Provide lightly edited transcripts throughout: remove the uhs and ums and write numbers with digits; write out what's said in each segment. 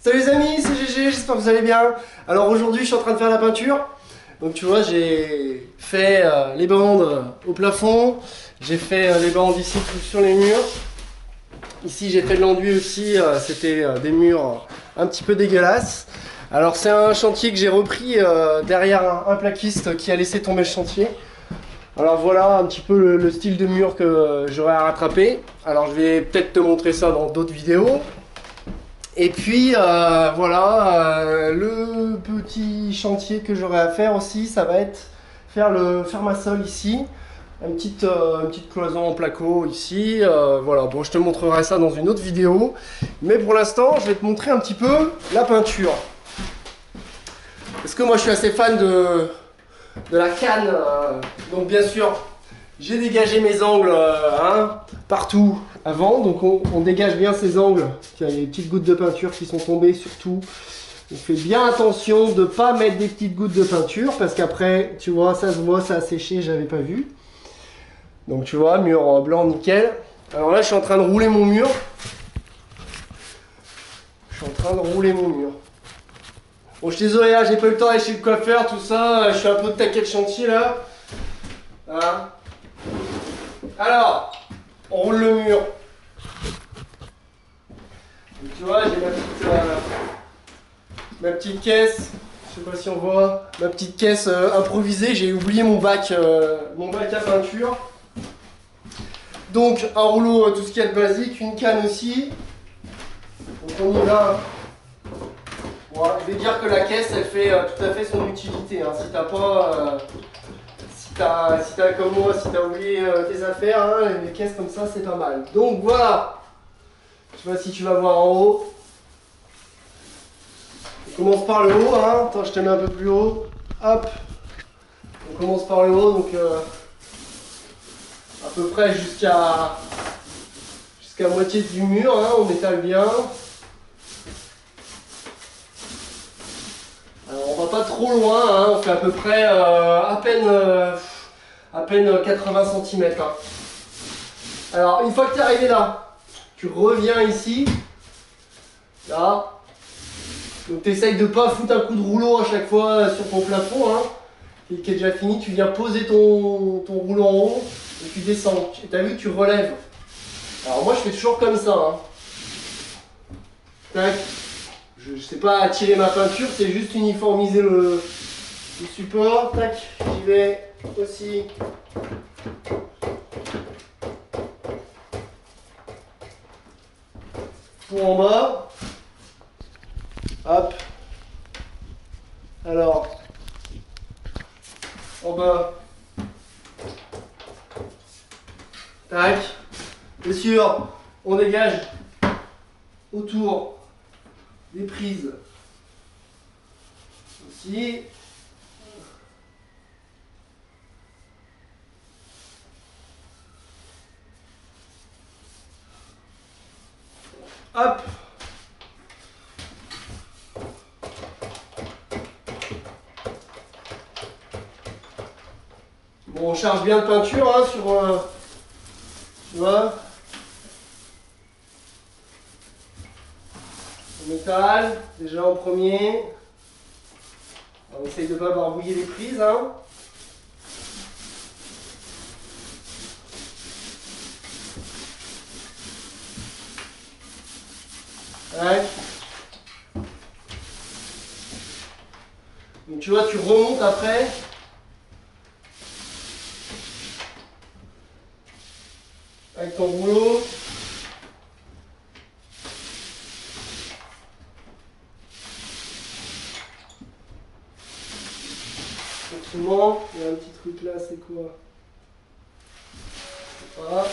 Salut les amis, c'est GG, j'espère que vous allez bien. Alors aujourd'hui je suis en train de faire la peinture. Donc tu vois, j'ai fait les bandes au plafond. J'ai fait les bandes ici sur les murs. Ici j'ai fait de l'enduit aussi, c'était des murs un petit peu dégueulasses. Alors c'est un chantier que j'ai repris derrière un plaquiste qui a laissé tomber le chantier. Alors voilà un petit peu le style de mur que j'aurais à rattraper. Alors je vais peut-être te montrer ça dans d'autres vidéos. Et puis voilà, le petit chantier que j'aurai à faire aussi, ça va être faire le fermasol ici. Une petite cloison en placo ici. Voilà, bon je te montrerai ça dans une autre vidéo. Mais pour l'instant, je vais te montrer un petit peu la peinture. Parce que moi je suis assez fan de la canne. Donc bien sûr, j'ai dégagé mes angles partout avant. Donc on dégage bien ces angles. Il y a des petites gouttes de peinture qui sont tombées surtout. On fait bien attention de ne pas mettre des petites gouttes de peinture. Parce qu'après, tu vois, ça se voit, ça a séché, j'avais pas vu. Donc tu vois, mur blanc nickel. Alors là, je suis en train de rouler mon mur. Bon, je suis désolé, là, j'ai pas eu le temps d'aller chez le coiffeur, tout ça. Je suis un peu de taquet de chantier là. Hein. Alors, on roule le mur. Donc, tu vois, j'ai ma petite caisse. Je sais pas si on voit. Ma petite caisse improvisée. J'ai oublié mon bac à peinture. Donc, un rouleau, tout ce qu'il y a de basique. Une canne aussi. Donc, on y va. Voilà, je vais dire que la caisse, elle fait tout à fait son utilité. Hein. Si t'as pas, si t'as comme moi, si t'as oublié tes affaires, hein, les caisses comme ça, c'est pas mal. Donc voilà. Je sais pas si tu vas voir en haut. On commence par le haut. Hein. Attends, je te mets un peu plus haut. Hop. On commence par le haut, donc à peu près jusqu'à moitié du mur. Hein, on étale bien. Alors, on va pas trop loin, hein, on fait à peu près à peine 80 cm. Hein. Alors, une fois que tu es arrivé là, tu reviens ici, là. Donc, tu essayes de pas foutre un coup de rouleau à chaque fois sur ton plafond, hein, qui est déjà fini. Tu viens poser ton rouleau en haut et tu descends. Et tu as vu, tu relèves. Alors, moi, je fais toujours comme ça. Hein. Tac. Je ne sais pas attirer ma peinture, c'est juste uniformiser le support. Tac, j'y vais aussi. Pour en bas. Hop. Alors, en bas. Tac. Bien sûr, on dégage autour des prises aussi. Hop. Bon, on charge bien de peinture hein, sur tu vois. On étale déjà en premier. On essaye de ne pas barbouiller les prises. Hein. Ouais. Donc tu vois, tu remontes après. Avec ton rouleau. Tranquillement. Il y a un petit truc là, c'est quoi? Voilà.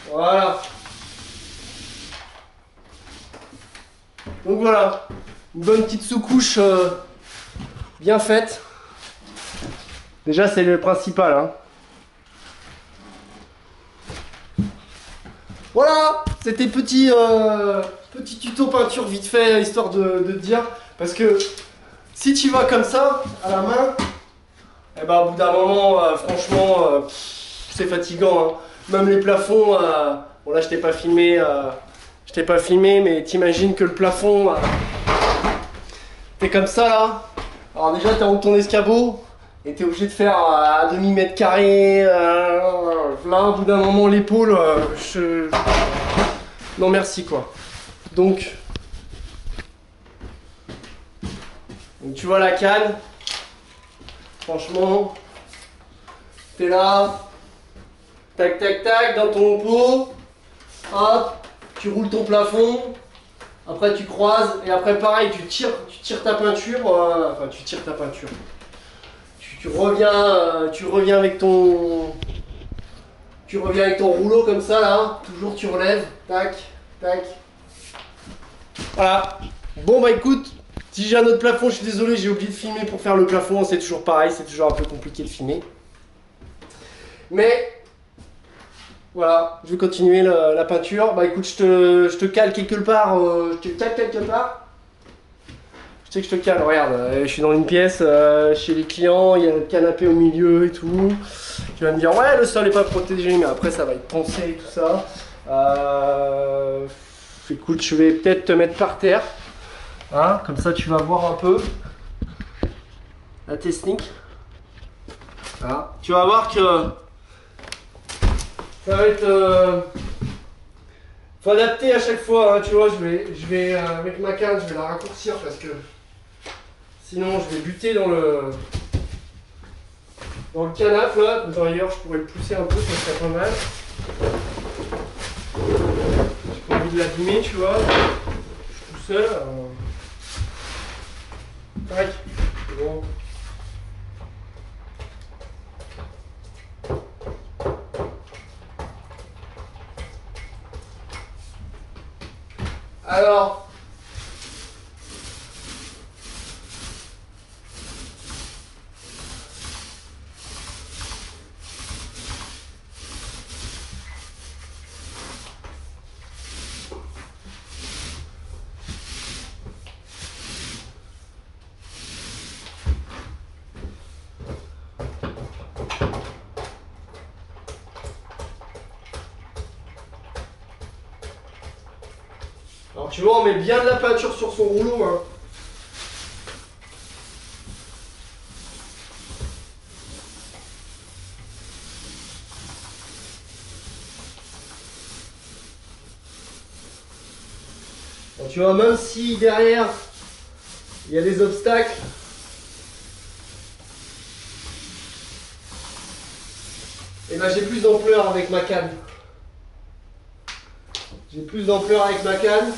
Voilà. Donc voilà, une bonne petite sous-couche bien faite. Déjà c'est le principal. Hein. Voilà, c'était petit tuto peinture vite fait, histoire de te dire. Parce que si tu vas comme ça, à la main, Et bah au bout d'un moment, franchement, c'est fatigant. Hein. Même les plafonds, bon là je t'ai pas filmé, mais t'imagines que le plafond, t'es comme ça là. Alors déjà t'es en haut de ton escabeau et t'es obligé de faire un demi-mètre carré. Là au bout d'un moment l'épaule, non merci quoi. Donc tu vois la canne, franchement, t'es là, tac tac tac dans ton pot, hop, tu roules ton plafond, après tu croises et après pareil tu tires ta peinture, enfin tu tires ta peinture. Tu reviens avec ton rouleau comme ça là, toujours tu relèves, tac, tac. Voilà. Bon bah écoute, si j'ai un autre plafond, je suis désolé, j'ai oublié de filmer pour faire le plafond, c'est toujours pareil, c'est toujours un peu compliqué de filmer. Mais voilà, je vais continuer la peinture. Bah écoute, je te cale quelque part, je te cale quelque part. Je sais que je te cale, regarde, je suis dans une pièce chez les clients, il y a le canapé au milieu et tout. Tu vas me dire, ouais, le sol n'est pas protégé, mais après ça va être poncé et tout ça. Écoute, je vais peut-être te mettre par terre. Hein, comme ça tu vas voir un peu la technique. Voilà. Tu vas voir que ça va être faut adapter à chaque fois, hein, tu vois, je vais avec ma canne, je vais la raccourcir parce que sinon je vais buter dans le canapé là. D'ailleurs je pourrais le pousser un peu, ça serait pas mal. J'ai pas envie de l'abîmer, tu vois. Je suis tout seul. Tac, c'est bon. Alors, tu vois, on met bien de la peinture sur son rouleau. Hein. Bon, tu vois, même si derrière, il y a des obstacles, et ben j'ai plus d'ampleur avec ma canne. J'ai plus d'ampleur avec ma canne.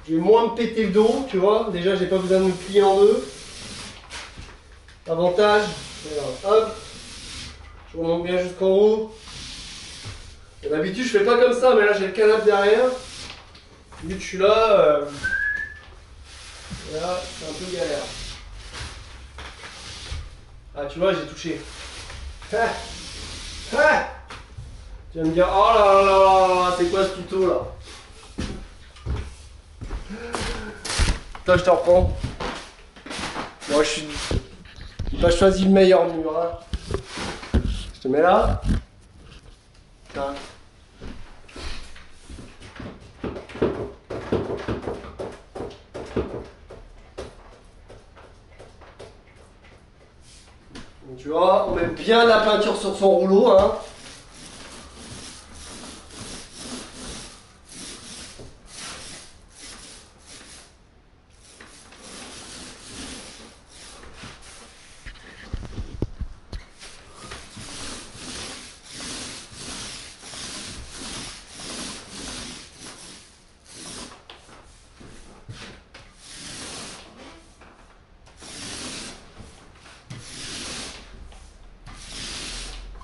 Je vais moins me péter le dos, tu vois. Déjà, j'ai pas besoin de me plier en deux. Avantage, alors, hop, je remonte bien jusqu'en haut. D'habitude, je fais pas comme ça, mais là, j'ai le canapé derrière. Vu que je suis là, là, c'est un peu galère. Ah, tu vois, j'ai touché. Ah, ah. Tu vas me dire, oh là là là là, c'est quoi ce tuto là? Toi, je te reprends. Moi, je n'ai pas choisi le meilleur mur. Hein. Je te mets là. Tiens. Donc, tu vois, on met bien la peinture sur son rouleau. Hein.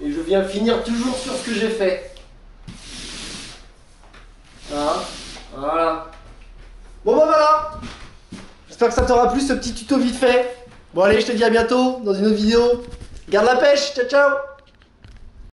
Et je viens finir toujours sur ce que j'ai fait. Voilà. Voilà. Bon bah voilà. J'espère que ça t'aura plu ce petit tuto vite fait. Bon allez, je te dis à bientôt dans une autre vidéo. Garde la pêche, ciao ciao.